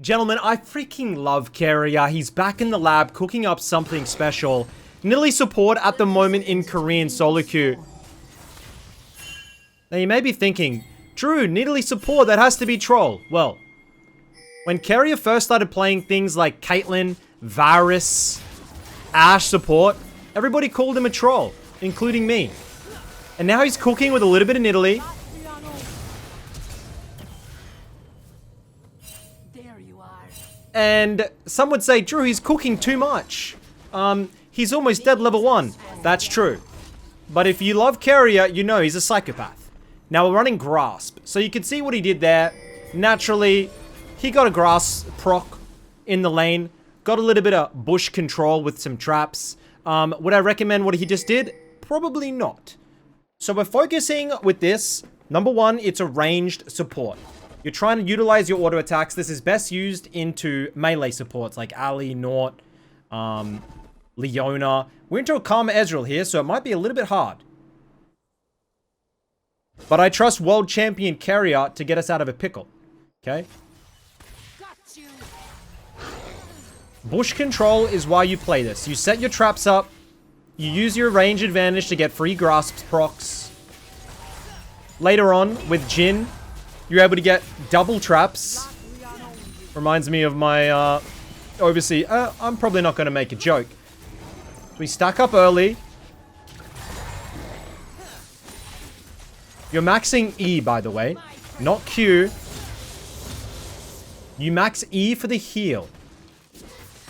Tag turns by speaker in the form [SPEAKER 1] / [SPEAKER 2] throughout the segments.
[SPEAKER 1] Gentlemen, I freaking love Keria. He's back in the lab cooking up something special. Nidalee support at the moment in Korean solo queue. Now you may be thinking, Drew, Nidalee support, that has to be troll. Well, when Keria first started playing things like Caitlyn, Varus, Ashe support, everybody called him a troll, including me. And now he's cooking with a little bit of Nidalee. And some would say, Drew, he's cooking too much. He's almost dead level 1. That's true. But if you love Keria, you know he's a psychopath. Now we're running Grasp. So you can see what he did there. Naturally, he got a Grasp proc in the lane. Got a little bit of bush control with some traps. Would I recommend what he just did? Probably not. So we're focusing with this. Number 1, it's a ranged support. You're trying to utilize your auto attacks. This is best used into melee supports like Ali, Nort, Leona. We're into a Karma Ezreal here, so it might be a little bit hard. But I trust world champion Keria to get us out of a pickle. Okay? Bush control is why you play this. You set your traps up. You use your range advantage to get free grasps procs. Later on, with Jhin, you're able to get double traps. Reminds me of my overseas. I'm probably not going to make a joke. So we stack up early. You're maxing E, by the way, not Q. You max E for the heal.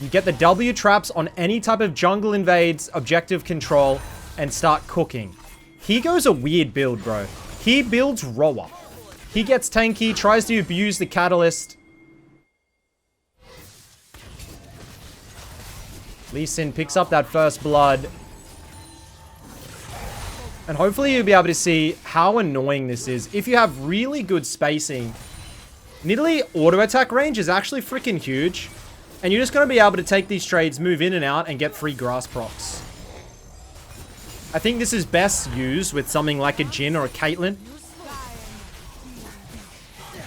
[SPEAKER 1] You get the W traps on any type of jungle invades, objective control, and start cooking. He goes a weird build, bro. He builds Roa. He gets tanky, tries to abuse the catalyst. Lee Sin picks up that first blood. And hopefully you'll be able to see how annoying this is. If you have really good spacing, Nidalee auto attack range is actually freaking huge. And you're just going to be able to take these trades, move in and out, and get free grass procs. I think this is best used with something like a Jhin or a Caitlyn.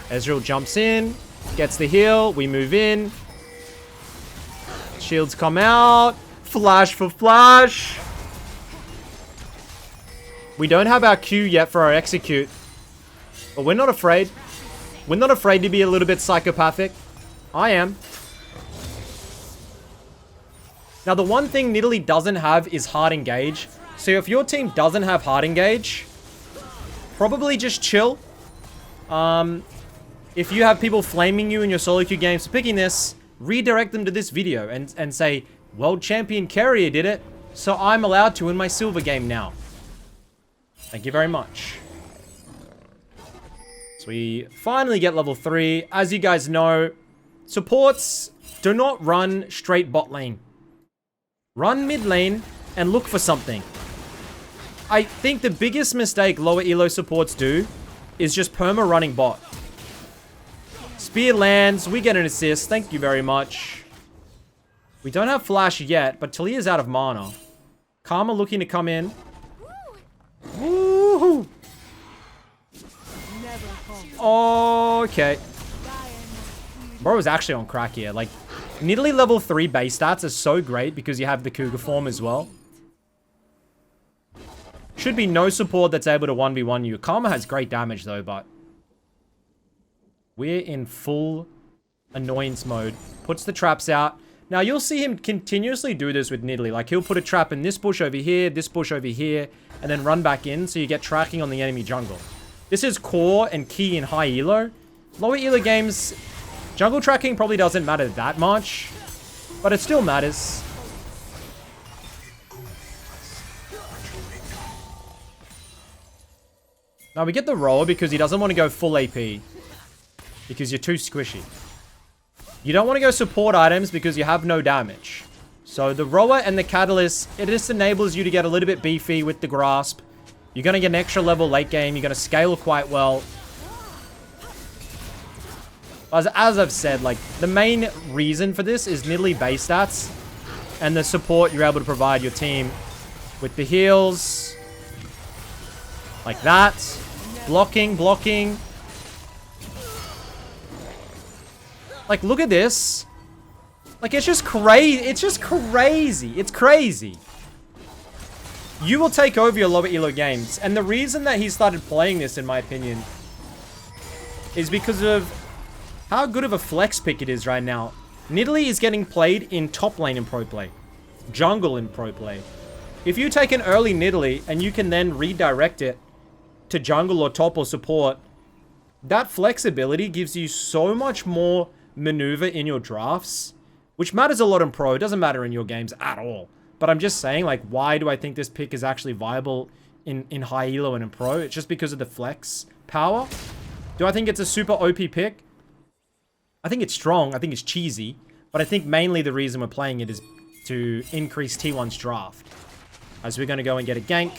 [SPEAKER 1] Ezreal jumps in, gets the heal, we move in. Shields come out. Flash for flash. We don't have our Q yet for our execute. But we're not afraid. We're not afraid to be a little bit psychopathic. I am. Now the one thing Nidalee doesn't have is hard engage. So if your team doesn't have hard engage, probably just chill. If you have people flaming you in your solo queue games for picking this, redirect them to this video and say, world champion Keria did it, so I'm allowed to in my silver game now. Thank you very much. So we finally get level 3. As you guys know, supports do not run straight bot lane. Run mid lane and look for something. I think the biggest mistake lower elo supports do is just perma running bot. Spear lands, we get an assist, thank you very much. We don't have flash yet, but Talia's out of mana. Karma looking to come in. Woohoo! Okay. Bro is actually on crack here. Like, Nidalee level 3 base stats are so great because you have the Cougar form as well. Should be no support that's able to 1v1 you. Karma has great damage though, but we're in full annoyance mode. Puts the traps out. Now you'll see him continuously do this with Nidalee. Like he'll put a trap in this bush over here, and then run back in so you get tracking on the enemy jungle. This is core and key in high elo. Lower elo games, jungle tracking probably doesn't matter that much, but it still matters. Now we get the roll because he doesn't want to go full AP. Because you're too squishy. You don't want to go support items because you have no damage. So the roller and the catalyst, it just enables you to get a little bit beefy with the grasp. You're going to get an extra level late game. You're going to scale quite well. As I've said, like, the main reason for this is Nidalee base stats. And the support you're able to provide your team with the heals. Like that. Blocking. Like, look at this. Like, it's just crazy. It's just crazy. It's crazy. You will take over your lower elo games. And the reason that he started playing this, in my opinion, is because of how good of a flex pick it is right now. Nidalee is getting played in top lane in pro play. Jungle in pro play. If you take an early Nidalee and you can then redirect it to jungle or top or support, that flexibility gives you so much more maneuver in your drafts, which matters a lot in pro. It doesn't matter in your games at all. But I'm just saying, like, why do I think this pick is actually viable in high elo and in pro? It's just because of the flex power. Do I think it's a super OP pick? I think it's strong. I think it's cheesy. But I think mainly the reason we're playing it is to increase T1's draft. As we're going to go and get a gank.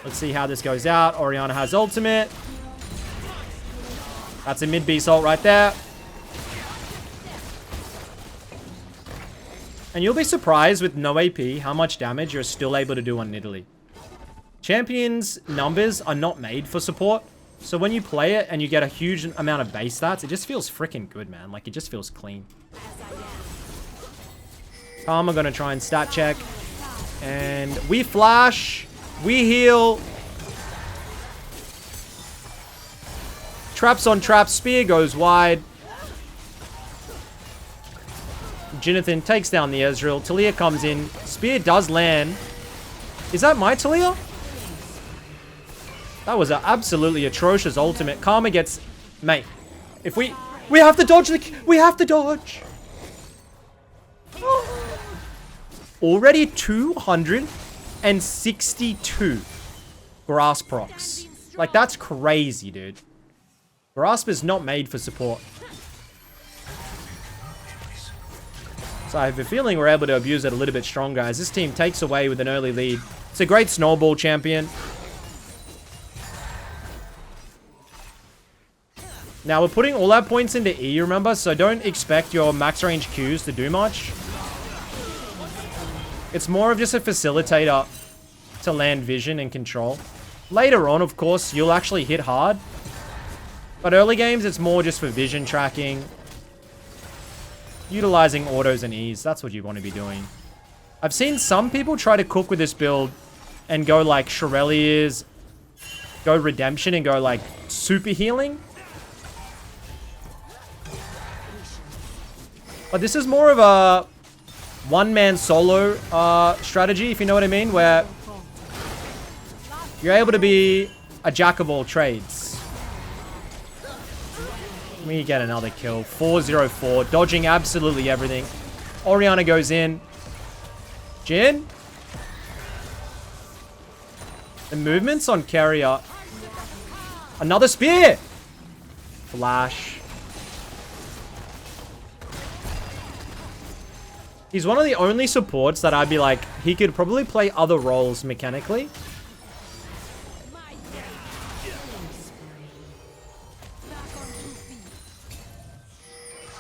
[SPEAKER 1] Let's see how this goes out. Orianna has ultimate. That's a mid-beast ult right there. And you'll be surprised with no AP how much damage you're still able to do on Nidalee. Champions' numbers are not made for support. So when you play it and you get a huge amount of base stats, it just feels freaking good, man. Like, it just feels clean. Karma gonna try and stat check. And we flash. We heal. Traps on traps. Spear goes wide. Jonathan takes down the Ezreal. Talia comes in. Spear does land. Is that my Talia? That was an absolutely atrocious ultimate. Karma gets... Mate, if we have to dodge we have to dodge. Already 262 grasp procs. Like, that's crazy, dude. Grasp is not made for support. So I have a feeling we're able to abuse it a little bit stronger as this team takes away with an early lead. It's a great snowball champion. Now, we're putting all our points into E, remember? So don't expect your max range Qs to do much. It's more of just a facilitator to land vision and control. Later on, of course, you'll actually hit hard. But early games, it's more just for vision tracking. Utilizing autos and E's. That's what you want to be doing. I've seen some people try to cook with this build and go like Shirelliers, go Redemption, and go like super healing. But this is more of a one-man solo strategy, if you know what I mean, where you're able to be a jack of all trades. We get another kill. 404. Dodging absolutely everything. Orianna goes in. Jhin. The movements on Keria. Another spear. Flash. He's one of the only supports that I'd be like, he could probably play other roles mechanically.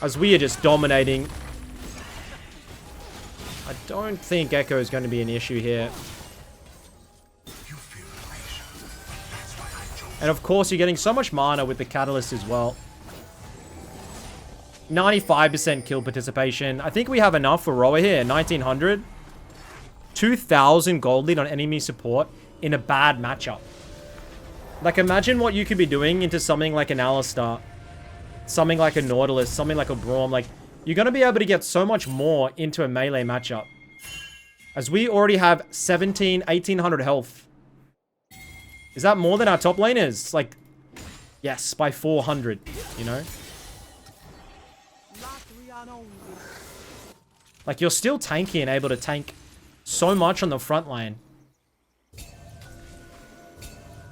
[SPEAKER 1] As we are just dominating. I don't think Echo is going to be an issue here. And of course, you're getting so much mana with the Catalyst as well. 95% kill participation. I think we have enough for Roa here. 1900. 2000 gold lead on enemy support in a bad matchup. Like, imagine what you could be doing into something like an Alistar. Something like a Nautilus. Something like a Braum. Like, you're going to be able to get so much more into a melee matchup. As we already have 1800 health. Is that more than our top laners? Like, yes, by 400, you know? Like, you're still tanky and able to tank so much on the front line.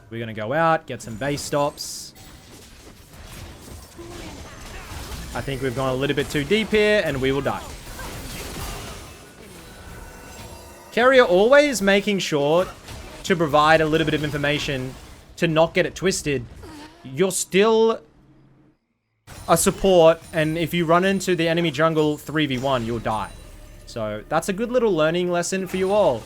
[SPEAKER 1] We're going to go out, get some base stops. I think we've gone a little bit too deep here, and we will die. Keria always making sure to provide a little bit of information to not get it twisted. You're still a support, and if you run into the enemy jungle 3v1, you'll die. So that's a good little learning lesson for you all.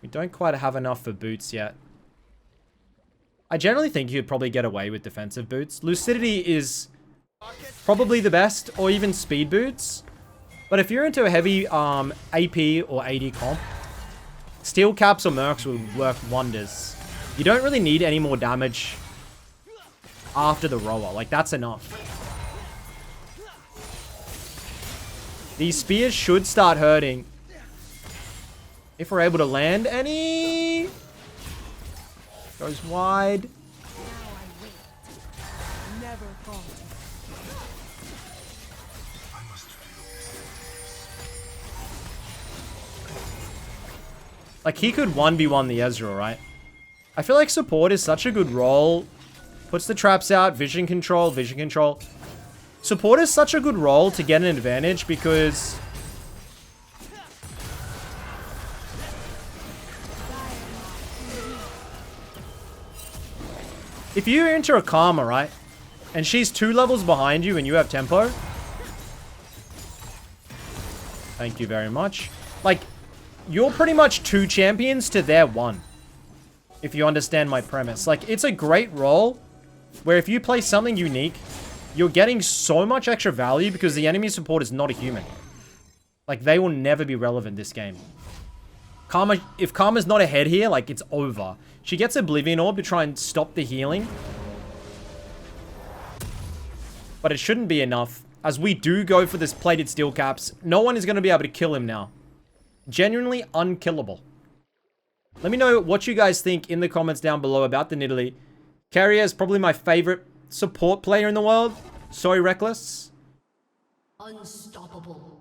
[SPEAKER 1] We don't quite have enough for boots yet. I generally think you'd probably get away with defensive boots. Lucidity is probably the best, or even speed boots. But if you're into a heavy AP or AD comp, steel caps or mercs would work wonders. You don't really need any more damage after the roller. Like, that's enough. These spears should start hurting. If we're able to land any... Goes wide. Like, he could 1v1 the Ezreal, right? I feel like support is such a good role. Puts the traps out, vision control, vision control. Support is such a good role to get an advantage because... if you enter a Karma, right? And she's 2 levels behind you and you have tempo. Thank you very much. Like, you're pretty much 2 champions to their 1. If you understand my premise. Like, it's a great role where if you play something unique, you're getting so much extra value because the enemy support is not a human. Like, they will never be relevant this game. Karma, if Karma's not ahead here, like, it's over. She gets Oblivion Orb to try and stop the healing. But it shouldn't be enough. As we do go for this plated steel caps, no one is going to be able to kill him now. Genuinely unkillable. Let me know what you guys think in the comments down below about the Nidalee. Keria is probably my favorite support player in the world. Sorry, Reckless. Unstoppable.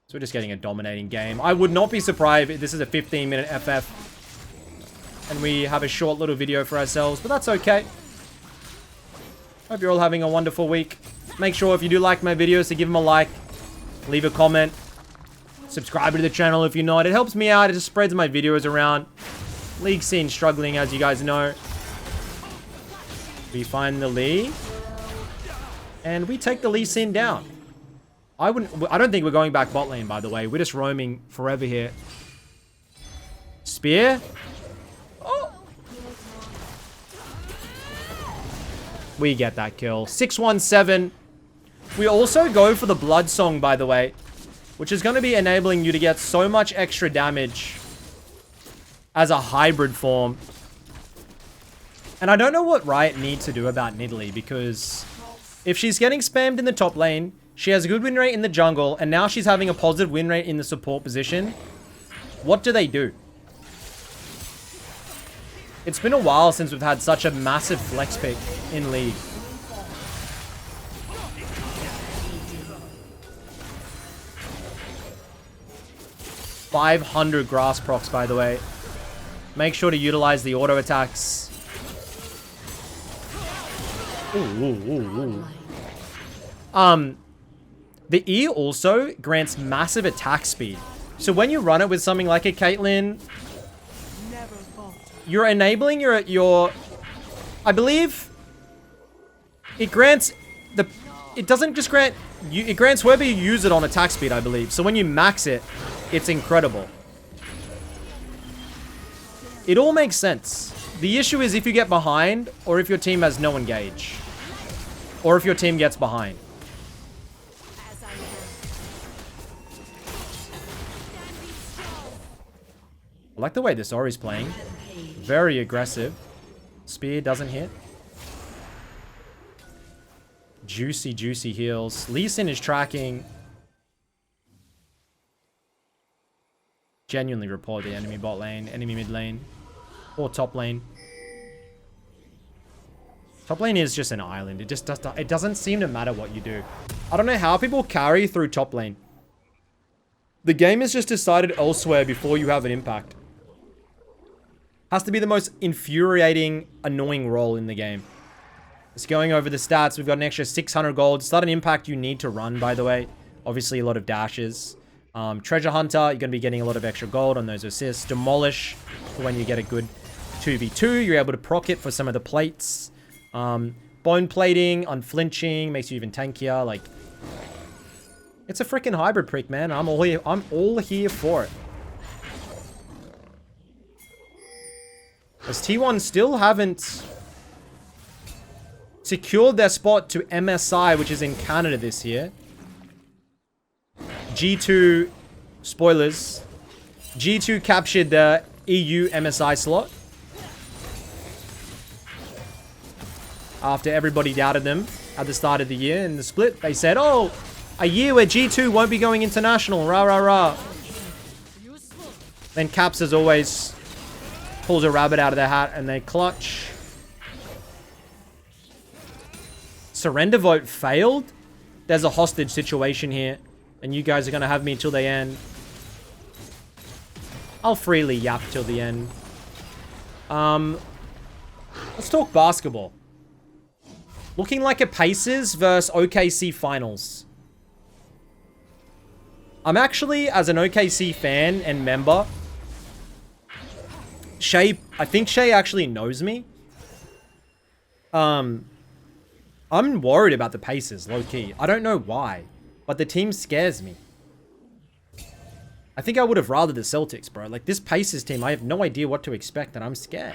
[SPEAKER 1] So we're just getting a dominating game. I would not be surprised if this is a 15-minute FF. And we have a short little video for ourselves. But that's okay. Hope you're all having a wonderful week. Make sure if you do like my videos to give them a like. Leave a comment. Subscribe to the channel if you're not. It helps me out. It just spreads my videos around. League scene struggling, as you guys know. We find the Lee. And we take the Lee scene down. I don't think we're going back bot lane, by the way. We're just roaming forever here. Spear. Oh. We get that kill. 617. We also go for the Blood Song, by the way. Which is going to be enabling you to get so much extra damage as a hybrid form. And I don't know what Riot needs to do about Nidalee, because if she's getting spammed in the top lane, she has a good win rate in the jungle, and now she's having a positive win rate in the support position. What do they do? It's been a while since we've had such a massive flex pick in League. .500 grass procs, by the way. Make sure to utilize the auto attacks. Ooh. The E also grants massive attack speed. So when you run it with something like a Caitlyn, you're enabling your I believe it grants it doesn't just grant you, it grants whoever you use it on attack speed, I believe. So when you max it, it's incredible. It all makes sense. The issue is if you get behind, or if your team has no engage. Or if your team gets behind. I like the way this Ori's playing. Very aggressive. Spear doesn't hit. Juicy, juicy heals. Lee Sin is tracking. Genuinely report the enemy bot lane, enemy mid lane, or top lane. Top lane is just an island. It just it doesn't seem to matter what you do. I don't know how people carry through top lane. The game is just decided elsewhere before you have an impact. Has to be the most infuriating, annoying role in the game. Just going over the stats, we've got an extra 600 gold. It's not an impact you need to run, by the way. Obviously, a lot of dashes. Treasure Hunter, you're going to be getting a lot of extra gold on those assists. Demolish, for when you get a good 2v2, you're able to proc it for some of the plates. Bone plating, unflinching, makes you even tankier. Like, it's a freaking hybrid prick, man. I'm all here for it. As T1 still haven't secured their spot to MSI, which is in Canada this year. G2, spoilers, G2 captured the EU MSI slot. After everybody doubted them at the start of the year in the split, they said, oh, a year where G2 won't be going international, rah, rah, rah. Then Caps, as always, pulls a rabbit out of their hat and they clutch. Surrender vote failed? There's a hostage situation here, and you guys are going to have me till the end. I'll freely yap till the end. Let's talk basketball. Looking like a Pacers versus OKC finals. I'm actually, as an OKC fan and member, I think Shay actually knows me. I'm worried about the Pacers, low-key. I don't know why, but the team scares me. I think I would have rather the Celtics, bro. Like, this Pacers team, I have no idea what to expect, and I'm scared.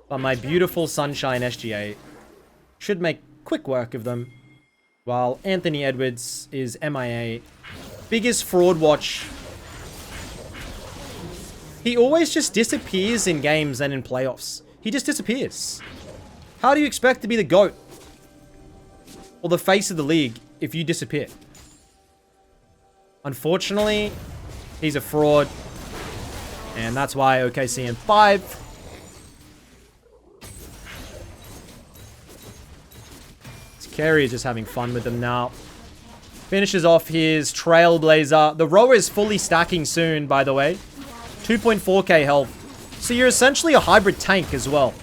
[SPEAKER 1] But my beautiful Sunshine SGA should make quick work of them, while Anthony Edwards is MIA. Biggest fraud watch. He always just disappears in games and in playoffs. He just disappears. How do you expect to be the GOAT or the face of the league if you disappear? Unfortunately, he's a fraud. And that's why OKC in 5. Keria is just having fun with them now. Finishes off his Trailblazer. The rower is fully stacking soon, by the way. 2.4k health. So you're essentially a hybrid tank as well.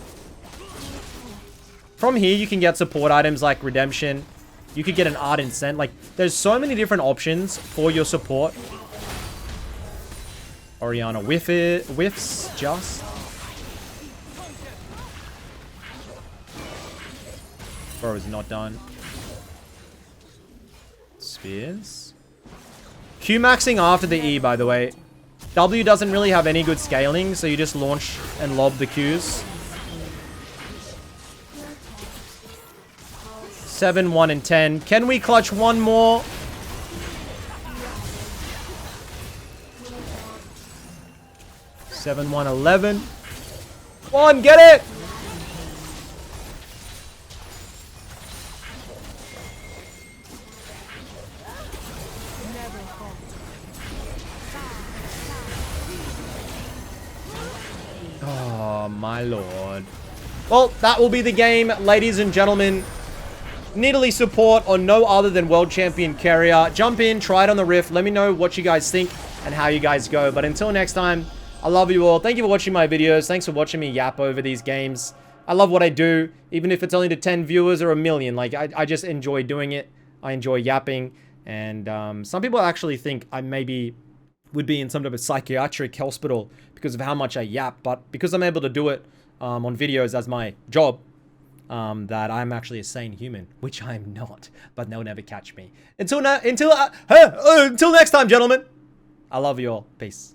[SPEAKER 1] From here, you can get support items like Redemption. You could get an Ardent Scent. Like, there's so many different options for your support. Orianna whiffs just. Bro is not done. Spears. Q-maxing after the E, by the way. W doesn't really have any good scaling, so you just launch and lob the Qs. 7, 1, and 10. Can we clutch one more? Seven, 1, 11. 1, get it! Oh, my lord. Well, that will be the game, ladies and gentlemen. Nidalee support on no other than world champion Keria. Jump in, try it on the Rift. Let me know what you guys think and how you guys go. But until next time, I love you all. Thank you for watching my videos. Thanks for watching me yap over these games. I love what I do, even if it's only to 10 viewers or a million. Like, I just enjoy doing it. I enjoy yapping. And some people actually think I maybe would be in some type of psychiatric hospital because of how much I yap. But because I'm able to do it on videos as my job, that I'm actually a sane human, which I'm not, but they'll never catch me. Until next time, gentlemen. I love you all. Peace.